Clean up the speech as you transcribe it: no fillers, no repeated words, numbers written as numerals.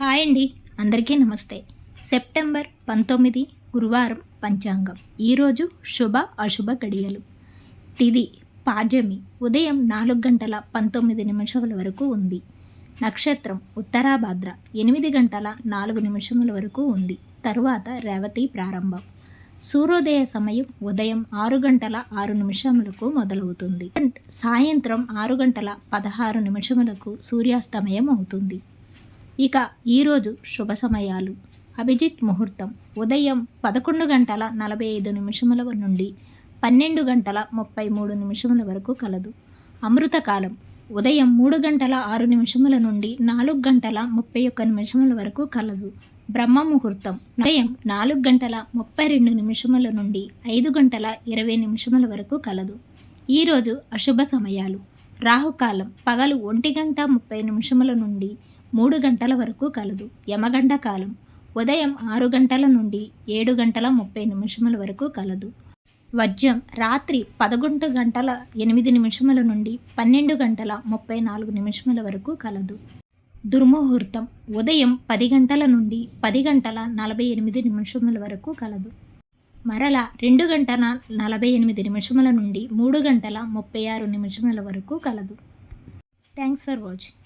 Hi అండి, అందరికీ నమస్తే. సెప్టెంబర్ 19 గురువారం పంచాంగం. ఈరోజు శుభ అశుభ గడియలు. తిథి పాడ్యమి ఉదయం 4 గంటల 19 నిమిషముల వరకు ఉంది. నక్షత్రం ఉత్తరాభాద్ర 8 గంటల 4 నిమిషముల వరకు ఉంది. తరువాత రేవతి ప్రారంభం. సూర్యోదయ సమయం ఉదయం 6 గంటల 6 నిమిషములకు మొదలవుతుంది. సాయంత్రం 6 గంటల 16 నిమిషములకు సూర్యాస్తమయం అవుతుంది. ఇక ఈరోజు శుభ సమయాలు. అభిజిత్ ముహూర్తం ఉదయం 11 గంటల 45 నిమిషముల నుండి 12 గంటల 33 నిమిషముల వరకు కలదు. అమృతకాలం ఉదయం 3 గంటల 6 నిమిషముల నుండి 4 గంటల 31 నిమిషముల వరకు కలదు. బ్రహ్మ ముహూర్తం ఉదయం 4 గంటల 32 నిమిషముల నుండి 5 గంటల 20 నిమిషముల వరకు కలదు. ఈరోజు అశుభ సమయాలు. రాహుకాలం పగలు 1 గంట 30 నిమిషముల నుండి 3 గంటల వరకు కలదు. యమగండ కాలం ఉదయం 6 గంటల నుండి 7 గంటల 30 నిమిషముల వరకు కలదు. వర్జ్యం రాత్రి 11 గంటల 8 నిమిషముల నుండి 12 గంటల 34 నిమిషముల వరకు కలదు. దుర్ముహూర్తం ఉదయం 10 గంటల నుండి 10 గంటల 48 నిమిషముల వరకు కలదు. మరల 2 గంటల 48 నిమిషముల నుండి 3 గంటల 36 నిమిషముల వరకు కలదు. Thanks for watching.